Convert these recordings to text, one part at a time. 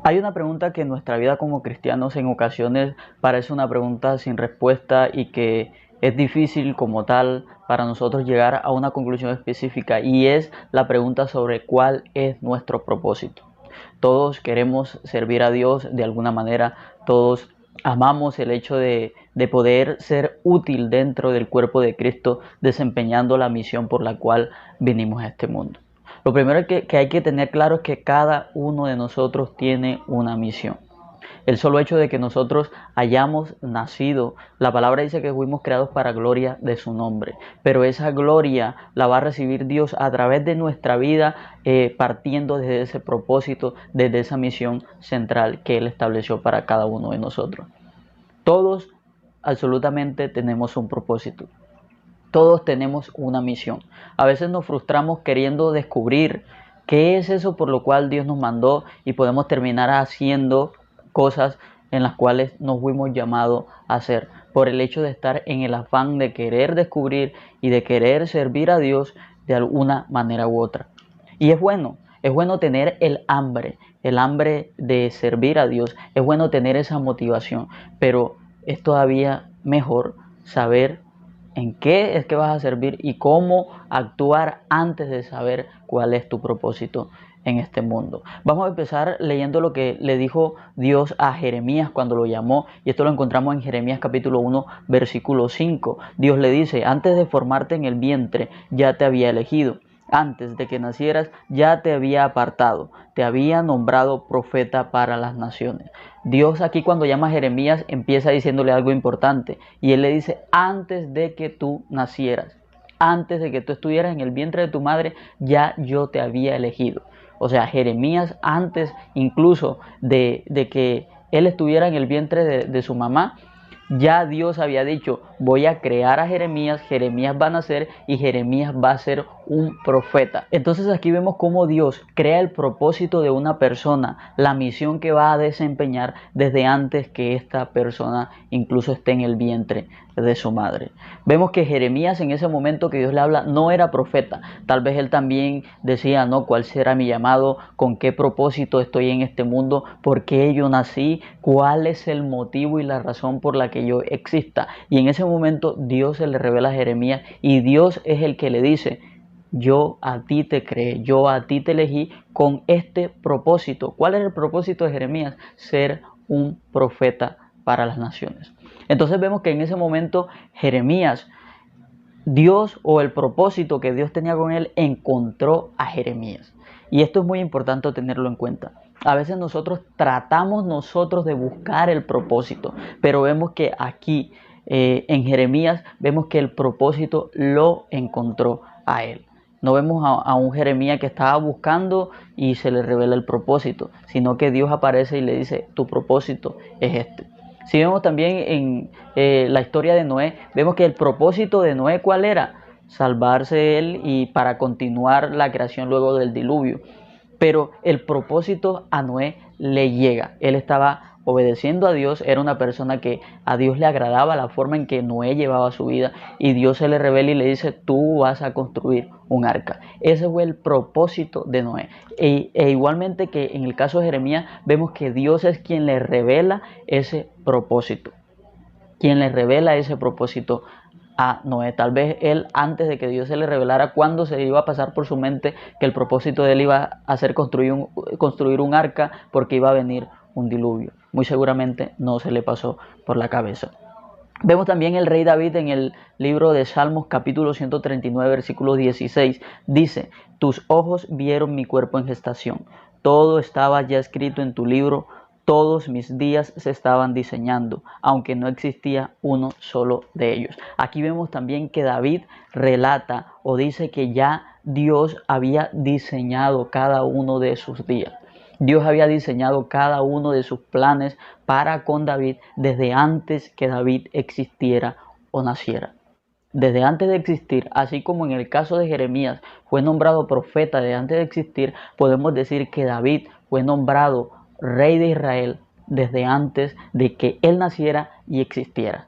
Hay una pregunta que en nuestra vida como cristianos en ocasiones parece una pregunta sin respuesta y que es difícil como tal para nosotros llegar a una conclusión específica, y es la pregunta sobre cuál es nuestro propósito. Todos queremos servir a Dios de alguna manera, todos amamos el hecho de poder ser útil dentro del cuerpo de Cristo, desempeñando la misión por la cual vinimos a este mundo. Lo primero que hay que tener claro es que cada uno de nosotros tiene una misión. El solo hecho de que nosotros hayamos nacido, la palabra dice que fuimos creados para gloria de su nombre, pero esa gloria la va a recibir Dios a través de nuestra vida, partiendo desde ese propósito, desde esa misión central que Él estableció para cada uno de nosotros. Todos absolutamente tenemos un propósito. Todos tenemos una misión. A veces nos frustramos queriendo descubrir qué es eso por lo cual Dios nos mandó, y podemos terminar haciendo cosas en las cuales nos fuimos llamados a hacer, por el hecho de estar en el afán de querer descubrir y de querer servir a Dios de alguna manera u otra. Y es bueno tener el hambre de servir a Dios, es bueno tener esa motivación, pero es todavía mejor saber en qué es que vas a servir y cómo actuar antes de saber cuál es tu propósito en este mundo. Vamos a empezar leyendo lo que le dijo Dios a Jeremías cuando lo llamó, y esto lo encontramos en Jeremías capítulo 1 versículo 5. Dios le dice: antes de formarte en el vientre ya te había elegido, antes de que nacieras ya te había apartado, te había nombrado profeta para las naciones. Dios aquí, cuando llama a Jeremías, empieza diciéndole algo importante, y Él le dice: antes de que tú nacieras, antes de que tú estuvieras en el vientre de tu madre, ya yo te había elegido. O sea, Jeremías, antes incluso de que él estuviera en el vientre de su mamá, ya Dios había dicho: voy a crear a Jeremías, Jeremías va a nacer y Jeremías va a ser un profeta. Entonces aquí vemos cómo Dios crea el propósito de una persona, la misión que va a desempeñar desde antes que esta persona incluso esté en el vientre de su madre. Vemos que Jeremías, en ese momento que Dios le habla, no era profeta. Tal vez él también decía: no, ¿cuál será mi llamado? ¿Con qué propósito estoy en este mundo? ¿Por qué yo nací? ¿Cuál es el motivo y la razón por la que yo exista? Y en ese momento Dios se le revela a Jeremías, y Dios es el que le dice: yo a ti te creé, yo a ti te elegí con este propósito. ¿Cuál es el propósito de Jeremías? Ser un profeta para las naciones. Entonces vemos que en ese momento Jeremías, Dios, o el propósito que Dios tenía con él, encontró a Jeremías. Y esto es muy importante tenerlo en cuenta. A veces nosotros tratamos de buscar el propósito, pero vemos que aquí en Jeremías vemos que el propósito lo encontró a él. No vemos a un Jeremías que estaba buscando y se le revela el propósito, sino que Dios aparece y le dice: tu propósito es este. Si vemos también en la historia de Noé, vemos que el propósito de Noé, ¿cuál era? Salvarse él y para continuar la creación luego del diluvio. Pero el propósito a Noé le llega. Él estaba obedeciendo a Dios, era una persona que a Dios le agradaba la forma en que Noé llevaba su vida, y Dios se le revela y le dice: tú vas a construir un arca. Ese fue el propósito de Noé. Igualmente que en el caso de Jeremías, vemos que Dios es quien le revela ese propósito. Quien le revela ese propósito a Noé. Tal vez él, antes de que Dios se le revelara cuándo se iba a pasar por su mente que el propósito de él iba a ser construir un arca, porque iba a venir un diluvio. Muy seguramente no se le pasó por la cabeza. Vemos también el rey David en el libro de Salmos capítulo 139 versículo 16. Dice: tus ojos vieron mi cuerpo en gestación. Todo estaba ya escrito en tu libro. Todos mis días se estaban diseñando, aunque no existía uno solo de ellos. Aquí vemos también que David relata o dice que ya Dios había diseñado cada uno de sus días. Dios había diseñado cada uno de sus planes para con David desde antes que David existiera o naciera. Desde antes de existir, así como en el caso de Jeremías fue nombrado profeta desde antes de existir, podemos decir que David fue nombrado rey de Israel desde antes de que él naciera y existiera.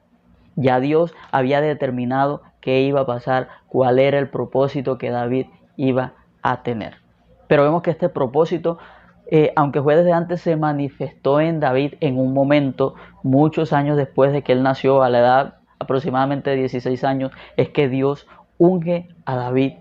Ya Dios había determinado qué iba a pasar, cuál era el propósito que David iba a tener. Pero vemos que este propósito aunque fue desde antes, se manifestó en David en un momento, muchos años después de que él nació, a la edad aproximadamente de 16 años, es que Dios unge a David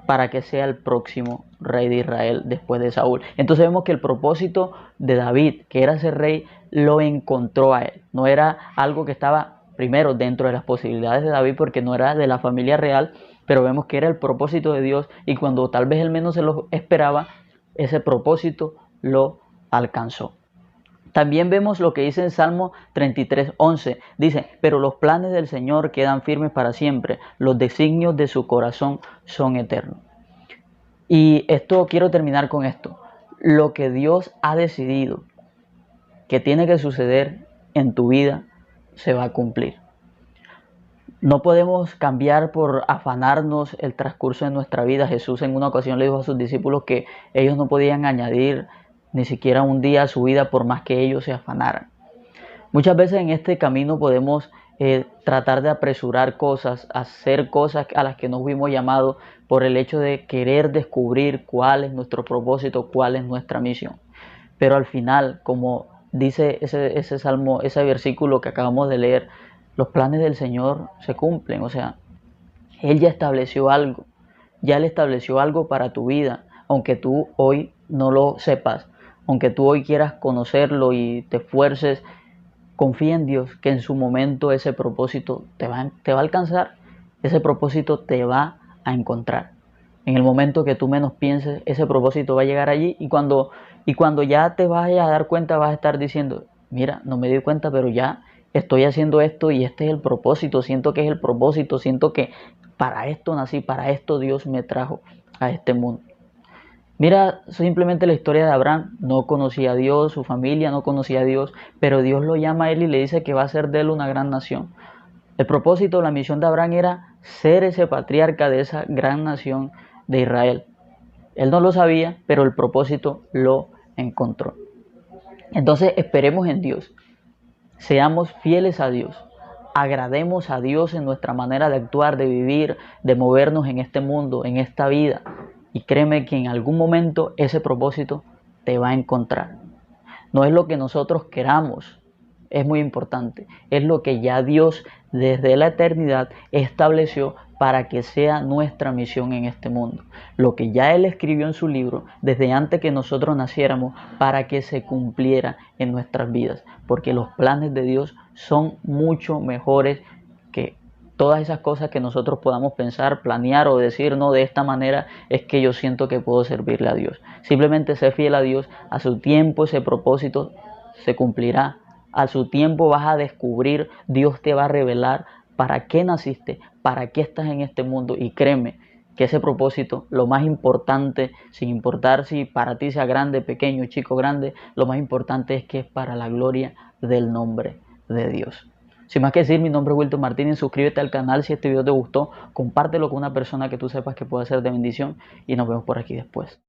para que sea el próximo rey de Israel después de Saúl. Entonces vemos que el propósito de David, que era ser rey, lo encontró a él. No era algo que estaba primero dentro de las posibilidades de David porque no era de la familia real, pero vemos que era el propósito de Dios y cuando tal vez él menos se lo esperaba, ese propósito lo alcanzó. También vemos lo que dice en Salmo 33:11. Dice, pero los planes del Señor quedan firmes para siempre, los designios de su corazón son eternos. Y esto quiero terminar con esto. Lo que Dios ha decidido que tiene que suceder en tu vida se va a cumplir. No podemos cambiar por afanarnos el transcurso de nuestra vida. Jesús en una ocasión le dijo a sus discípulos que ellos no podían añadir ni siquiera un día a su vida por más que ellos se afanaran. Muchas veces en este camino podemos tratar de apresurar cosas, hacer cosas a las que no fuimos llamados por el hecho de querer descubrir cuál es nuestro propósito, cuál es nuestra misión. Pero al final, como dice ese salmo, ese versículo que acabamos de leer, los planes del Señor se cumplen. O sea, Él ya estableció algo, ya Él estableció algo para tu vida, aunque tú hoy no lo sepas, aunque tú hoy quieras conocerlo y te esfuerces. Confía en Dios que en su momento ese propósito te va a alcanzar, ese propósito te va a encontrar. En el momento que tú menos pienses, ese propósito va a llegar allí y cuando ya te vayas a dar cuenta vas a estar diciendo, mira, no me di cuenta, pero ya estoy haciendo esto y este es el propósito, siento que es el propósito, siento que para esto nací, para esto Dios me trajo a este mundo. Mira simplemente la historia de Abraham. No conocía a Dios, su familia no conocía a Dios, pero Dios lo llama a él y le dice que va a hacer de él una gran nación. El propósito, la misión de Abraham era ser ese patriarca de esa gran nación de Israel. Él no lo sabía, pero el propósito lo encontró. Entonces esperemos en Dios, seamos fieles a Dios, agrademos a Dios en nuestra manera de actuar, de vivir, de movernos en este mundo, en esta vida. Y créeme que en algún momento ese propósito te va a encontrar. No es lo que nosotros queramos, es muy importante. Es lo que ya Dios desde la eternidad estableció para que sea nuestra misión en este mundo. Lo que ya Él escribió en su libro desde antes que nosotros naciéramos para que se cumpliera en nuestras vidas. Porque los planes de Dios son mucho mejores que todas esas cosas que nosotros podamos pensar, planear o decir, no, de esta manera es que yo siento que puedo servirle a Dios. Simplemente sé fiel a Dios, a su tiempo ese propósito se cumplirá. A su tiempo vas a descubrir, Dios te va a revelar para qué naciste, para qué estás en este mundo y créeme que ese propósito, lo más importante, sin importar si para ti sea grande, pequeño, chico, grande, lo más importante es que es para la gloria del nombre de Dios. Sin más que decir, mi nombre es Wilton Martínez, suscríbete al canal si este video te gustó, compártelo con una persona que tú sepas que puede ser de bendición y nos vemos por aquí después.